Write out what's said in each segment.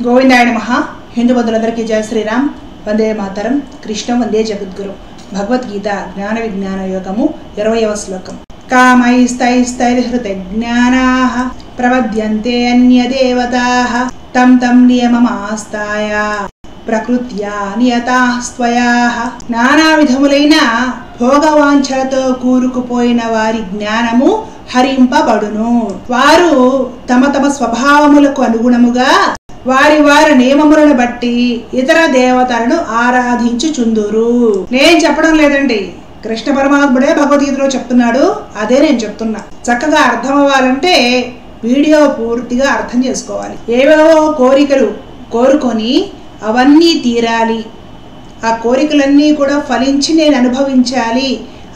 గోవిందాయ నమః. హిందూ బంధువులందరికీ జయ శ్రీరామ్. వందే మాతరం. కృష్ణం వందే జగద్గురు. భగవద్గీత జ్ఞాన విజ్ఞాన యోగము 20వ శ్లోకం. కామైస్తైస్తైర్హృతజ్ఞానాః ప్రవద్యంతే అన్యదేవతాః తం తం నియమమాస్తాయ ప్రకృత్యా నియతాః స్వయాః. నానా విధములైన భోగవాంఛలతో కూరుకుపోయిన వారి జ్ఞానము హరింపబడును. వారు తమ తమ స్వభావములకు అనుగుణముగా వారి వారి నియమములను బట్టి ఇతర దేవతలను ఆరాధించుచుందురు. నేను చెప్పడం లేదండి, కృష్ణ పరమాత్ముడే భగవద్గీతలో చెప్తున్నాడు. అదే నేను చెప్తున్నా. చక్కగా అర్థం అవ్వాలంటే వీడియో పూర్తిగా అర్థం చేసుకోవాలి. ఏవేవో కోరికలు కోరుకొని అవన్నీ తీరాలి, ఆ కోరికలన్నీ కూడా ఫలించి నేను అనుభవించాలి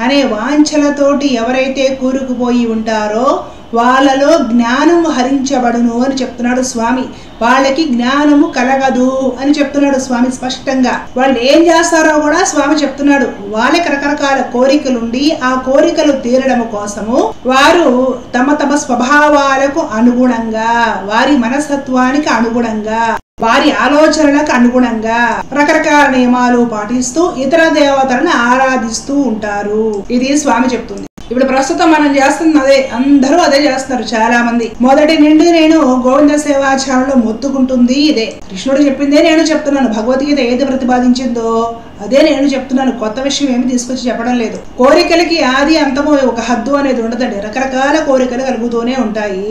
అనే వాంఛలతోటి ఎవరైతే కూరుకుపోయి ఉంటారో వాళ్ళలో జ్ఞానము హరించబడును అని చెప్తున్నాడు స్వామి. వాళ్ళకి జ్ఞానము కలగదు అని చెప్తున్నాడు స్వామి స్పష్టంగా. వాళ్ళు ఏం చేస్తారో కూడా స్వామి చెప్తున్నాడు. వాళ్ళకి రకరకాల కోరికలుండి ఆ కోరికలు తీరడం కోసము వారు తమ తమ స్వభావాలకు అనుగుణంగా, వారి మనస్తత్వానికి అనుగుణంగా, వారి ఆలోచనలకు అనుగుణంగా రకరకాల నియమాలు పాటిస్తూ ఇతర దేవతలను ఆరాధిస్తూ ఉంటారు. ఇది స్వామి చెప్తుంది. ఇప్పుడు ప్రస్తుతం మనం చేస్తున్న అదే, అందరూ అదే చేస్తున్నారు చాలా మంది. మొదటి నుండి నేను గోవింద సేవాచారంలో మొత్తుకుంటుంది ఇదే. కృష్ణుడు చెప్పిందే నేను చెప్తున్నాను. భగవద్గీత ఏది ప్రతిపాదించిందో అదే నేను చెప్తున్నాను. కొత్త విషయం ఏమి తీసుకొచ్చి చెప్పడం లేదు. కోరికలకి ఆది అంతము ఒక హద్దు అనేది ఉండదండి. రకరకాల కోరికలు కలుగుతూనే ఉంటాయి.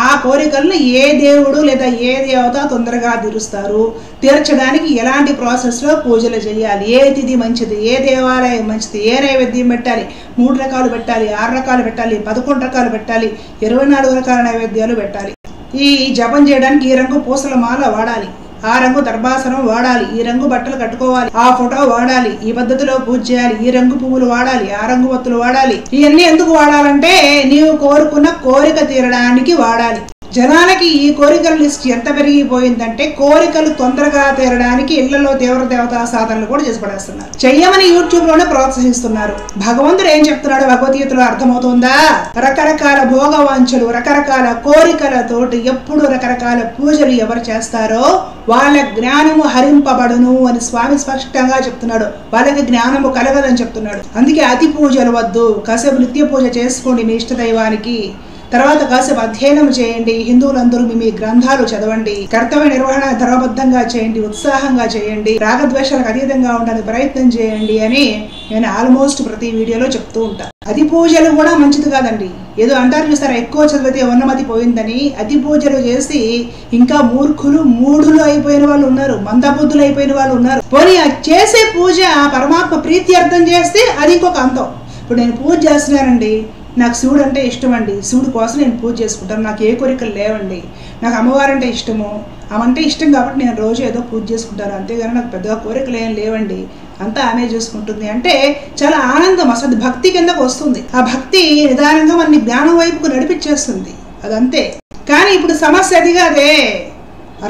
ఆ కోరికలను ఏ దేవుడు లేదా ఏ దేవత తొందరగా తీరుస్తారు, తీర్చడానికి ఎలాంటి ప్రాసెస్లో పూజలు చేయాలి, ఏ తిథి మంచిది, ఏ దేవాలయం మంచిది, ఏ నైవేద్యం పెట్టాలి, 3 రకాలు పెట్టాలి, 6 రకాలు పెట్టాలి, 11 రకాలు పెట్టాలి, 24 రకాల నైవేద్యాలు పెట్టాలి. ఈ జపం చేయడానికి ఈ రంగు పూసల మాల వాడాలి, ఆ రంగు దర్భాసనం వాడాలి, ఈ రంగు బట్టలు కట్టుకోవాలి, ఆ ఫోటో వాడాలి, ఈ పద్ధతిలో పూజ చేయాలి, ఈ రంగు పువ్వులు వాడాలి, ఆ రంగు వత్తులు వాడాలి. ఇవన్నీ ఎందుకు వాడాలంటే నీవు కోరుకున్న కోరిక తీరడానికి వాడాలి. జనాలకి ఈ కోరికల లిస్ట్ ఎంత పెరిగిపోయిందంటే కోరికలు తొందరగా తీరడానికి ఇళ్లలో తీవ్ర దేవతా సాధనలు కూడా చేసి పడేస్తున్నారు. చెయ్యమని యూట్యూబ్ లోనే ప్రోత్సహిస్తున్నారు. భగవంతుడు ఏం చెప్తున్నాడు భగవద్గీతలో అర్థమవుతుందా? రకరకాల భోగవాంఛలు, రకరకాల కోరికలతోటి ఎప్పుడు రకరకాల పూజలు ఎవరు చేస్తారో వాళ్ళ జ్ఞానము హరింపబడును అని స్వామి స్పష్టంగా చెప్తున్నాడు. వాళ్ళకి జ్ఞానము కలగదని చెప్తున్నాడు. అందుకే అతి పూజలు వద్దు. కాసేపు నిత్య పూజ చేసుకోండి మీ ఇష్ట దైవానికి. తర్వాత కాసేపు అధ్యయనం చేయండి. హిందువులందరూ మీ గ్రంథాలు చదవండి. కర్తవ్య నిర్వహణ ధర్మబద్ధంగా చేయండి, ఉత్సాహంగా చేయండి, రాగద్వేషాలకు అతీతంగా ఉండడానికి ప్రయత్నం చేయండి అని నేను ఆల్మోస్ట్ ప్రతి వీడియోలో చెప్తూ ఉంటాను. అతి పూజలు కూడా మంచిది కాదండి. ఏదో అంటారు చూసారా, ఎక్కువ చదివితే ఉన్నమతి పోయిందని. అతి పూజలు చేసి ఇంకా మూర్ఖులు, మూఢులు అయిపోయిన వాళ్ళు ఉన్నారు, మందబుద్ధులు అయిపోయిన వాళ్ళు ఉన్నారు. పోనీ చేసే పూజ పరమాత్మ ప్రీతి అర్థం చేస్తే అది ఇంకొక అంతం. ఇప్పుడు నేను పూజ చేస్తున్నానండి, నాకు శివుడు అంటే ఇష్టం అండి, శివుడి కోసం నేను పూజ చేసుకుంటాను, నాకు ఏ కోరికలు లేవండి, నాకు అమ్మవారంటే ఇష్టము, ఆమంటే ఇష్టం కాబట్టి నేను రోజు ఏదో పూజ చేసుకుంటాను, అంతేగాని నాకు పెద్దగా కోరికలు ఏం లేవండి, అంతా ఆమె చూసుకుంటుంది అంటే చాలా ఆనందం, అసలు భక్తి కిందకు వస్తుంది. ఆ భక్తి నిదానంగా మన జ్ఞానం వైపుకు నడిపించేస్తుంది, అదంతే. కానీ ఇప్పుడు సమస్య అదిగా అదే.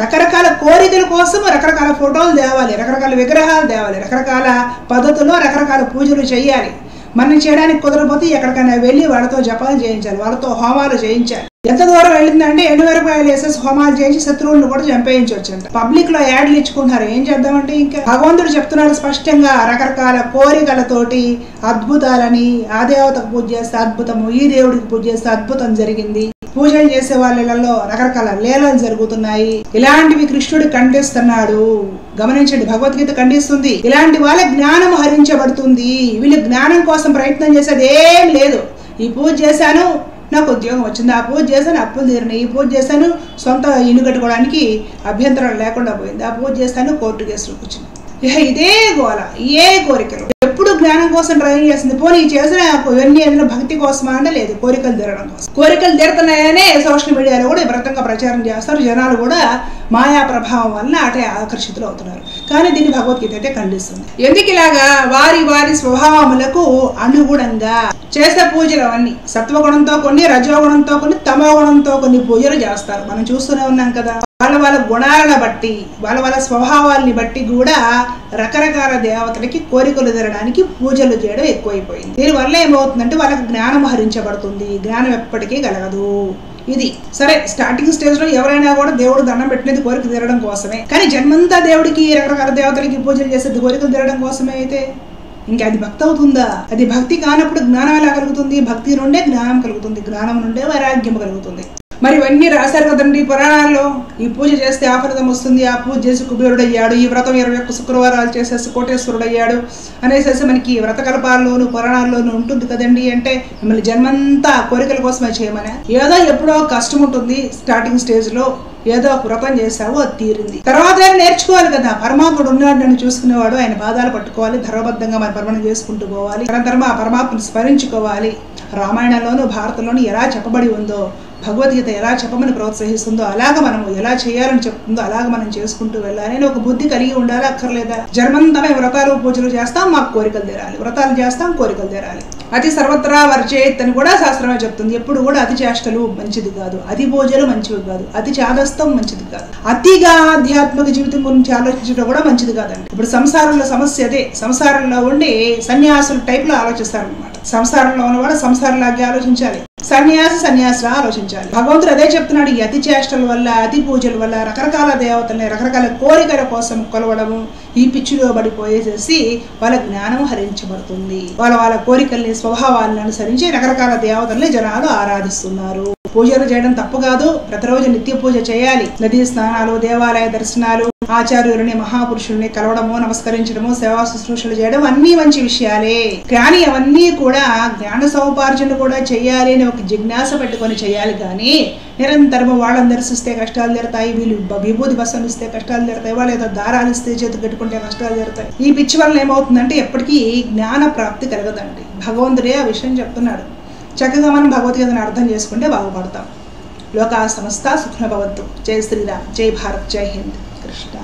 రకరకాల కోరికల కోసం రకరకాల ఫోటోలు తేవాలి, రకరకాల విగ్రహాలు తేవాలి, రకరకాల పద్ధతుల్లో రకరకాల పూజలు చేయాలి. మనం చేయడానికి కుదరపోతే ఎక్కడికైనా వెళ్ళి వాళ్ళతో జపాలు చేయించాలి, వాళ్ళతో హోమాలు చేయించాలి. ఎంత దూరం వెళ్ళిందంటే 2,000 రూపాయలు వేసేసి హోమాలు చేయించి శత్రువులను కూడా చంపేయించవచ్చంట. పబ్లిక్ లో యాడ్లు ఇచ్చుకుంటున్నారు. ఏం చేద్దామంటే ఇంకా భగవంతుడు చెప్తున్నాడు స్పష్టంగా, రకరకాల కోరికలతోటి అద్భుతాలని, ఆ దేవతకు పూజ చేస్తే అద్భుతము, ఈ దేవుడికి పూజ చేస్తే అద్భుతం జరిగింది, పూజలు చేసే వాళ్ళలో రకరకాల లీలలు జరుగుతున్నాయి. ఇలాంటివి కృష్ణుడు ఖండిస్తున్నాడు. గమనించండి, భగవద్గీత ఖండిస్తుంది. ఇలాంటి వాళ్ళ జ్ఞానం హరించబడుతుంది. వీళ్ళు జ్ఞానం కోసం ప్రయత్నం చేసేది ఏం లేదు. ఈ పూజ చేశాను నాకు ఉద్యోగం వచ్చింది, ఆ పూజ చేశాను అప్పులు తీరినాయి, ఈ పూజ చేశాను సొంత ఇల్లు కట్టుకోవడానికి అభ్యంతరాలు లేకుండా పోయింది, ఆ పూజ చేస్తాను కోర్టు కేసులు వచ్చింది. ఇదే గోల, ఏ కోరికలు. ఎప్పుడు జ్ఞానం కోసం ట్రైన్ చేస్తుంది. పోనీ చేసిన ఇవన్నీ ఏదైనా భక్తి కోసమా అంటే లేదు, కోరికలు తీరడం కోసం. కోరికలు తీరుతున్నాయనే సోషల్ మీడియాలో కూడా విపరీతంగా ప్రచారం చేస్తారు. జనాలు కూడా మాయా ప్రభావం వల్ల అటే ఆకర్షితులు అవుతున్నారు. కానీ దీన్ని భగవద్గీత అయితే ఖండిస్తుంది. ఎందుకు ఇలాగా? వారి వారి స్వభావములకు అనుగుణంగా చేసే పూజలు అవన్నీ సత్వగుణంతో కొన్ని, రజోగుణంతో కొన్ని, తమోగుణంతో కొన్ని పూజలు చేస్తారు. మనం చూస్తూనే ఉన్నాం కదా. వాళ్ళ వాళ్ళ గుణాలను బట్టి, వాళ్ళ వాళ్ళ స్వభావాల్ని బట్టి కూడా రకరకాల దేవతలకి కోరికలు తీరడానికి పూజలు చేయడం ఎక్కువైపోయింది. దీనివల్ల ఏమవుతుందంటే వాళ్ళకి జ్ఞానం హరించబడుతుంది. జ్ఞానం ఎప్పటికీ కలగదు. ఇది సరే. స్టార్టింగ్ స్టేజ్ లో ఎవరైనా కూడా దేవుడు దండం పెట్టినది కోరిక తీరడం కోసమే, కానీ జన్మంతా దేవుడికి రకరకాల దేవతలకి పూజలు చేసేది కోరికలు తీరడం కోసమే అయితే ఇంకా అది భక్తి అవుతుందా? అది భక్తి కానప్పుడు జ్ఞానం ఎలా కలుగుతుంది? భక్తి నుండే జ్ఞానం కలుగుతుంది, జ్ఞానం నుండే వైరాగ్యం కలుగుతుంది. మరి ఇవన్నీ రాశారు కదండి పురాణాల్లో. ఈ పూజ చేస్తే ఆ ఫలితం వస్తుంది, ఆ పూజ చేసి కుబేరుడయ్యాడు, ఈ వ్రతం 21 శుక్రవారాలు చేసేసి కోటేశ్వరుడయ్యాడు అనేసి మనకి వ్రతకల్పాల్లోనూ పురాణాల్లోనూ ఉంటుంది కదండి. అంటే మిమ్మల్ని జన్మంతా కోరికల కోసమే చేయమని. ఏదో ఎప్పుడో కష్టం ఉంటుంది స్టార్టింగ్ స్టేజ్ లో, ఏదో ఒక వ్రతం చేసావు అది తీరింది. తర్వాత నేర్చుకోవాలి కదా, పరమాత్ముడు ఉన్నాడు నన్ను చూసుకునేవాడు, ఆయన పాదాలు పట్టుకోవాలి, ధర్మబద్ధంగా మన పరమణం చేసుకుంటూ పోవాలి, తరం ఆ పరమాత్మను స్మరించుకోవాలి. రామాయణంలోనూ భారతంలోనూ ఎలా చెప్పబడి ఉందో, భగవద్గీత ఎలా చెప్పమని ప్రోత్సహిస్తుందో, అలాగ మనం ఎలా చేయాలని చెప్తుందో అలాగ మనం చేసుకుంటూ వెళ్ళాలి అని ఒక బుద్ధి కలిగి ఉండాలి. అక్కర్లేదా? జన్మంతా మేము వ్రతాలు పూజలు చేస్తాం, మాకు కోరికలు తీరాలి, వ్రతాలు చేస్తాం, కోరికలు తీరాలి. అతి సర్వత్రా వర్జేత్ అని కూడా శాస్త్రమే చెప్తుంది. ఎప్పుడు కూడా అతి చేష్టలు మంచిది కాదు, అతి పూజలు మంచివి కాదు, అతి చాదస్తం మంచిది కాదు, అతిగా ఆధ్యాత్మిక జీవితం గురించి ఆలోచించడం కూడా మంచిది కాదండి. ఇప్పుడు సంసారంలో సమస్య అదే. సంసారంలో ఉండి సన్యాసుల టైప్ లో ఆలోచిస్తారు అనమాట. సంసారంలో ఉన్నవాడు సంసారంలాగే ఆలోచించాలి, సన్యాసిలా ఆలోచించాలి. భగవంతుడు అదే చెప్తున్నాడు. ఈ అతి చేష్టల వల్ల, అతి పూజల వల్ల రకరకాల దేవతల్ని రకరకాల కోరికల కోసం కొలవడము, ఈ పిచ్చిలో పడిపోయేసేసి వాళ్ళ జ్ఞానం హరించబడుతుంది. వాళ్ళ కోరికల్ని స్వభావాలను అనుసరించి రకరకాల దేవతల్ని జనాలు ఆరాధిస్తున్నారు. పూజలు చేయడం తప్పు కాదు, ప్రతిరోజు నిత్య పూజ చేయాలి. నదీ స్నానాలు, దేవాలయ దర్శనాలు, ఆచార్యులని మహాపురుషుల్ని కలవడము, నమస్కరించడము, సేవా శుశ్రూషలు చేయడం అన్ని మంచి విషయాలే. కానీ అవన్నీ కూడా జ్ఞాన సముపార్జన కూడా చేయాలి అని ఒక జిజ్ఞాస పెట్టుకొని చేయాలి. కానీ నిరంతరము వాళ్ళని దర్శిస్తే కష్టాలు తీరతాయి, వీళ్ళు విభూతి బస్సం ఇస్తే కష్టాలు తీరతాయి, వాళ్ళు ఏదో దారాలు ఇస్తే చేతి కట్టుకుంటే కష్టాలు తీరతాయి. ఈ పిచ్చి వల్ల ఏమవుతుందంటే ఎప్పటికీ జ్ఞాన ప్రాప్తి కలగదండి. భగవంతుడే ఆ విషయం చెప్తున్నాడు. చక్కగా మనం భగవద్గీతను అర్థం చేసుకుంటే బాగుపడతాం. లోకా సమస్త సుఖినో భవంతు. జై శ్రీరామ్, జై భారత్, జై హింద్. కృష్ణ.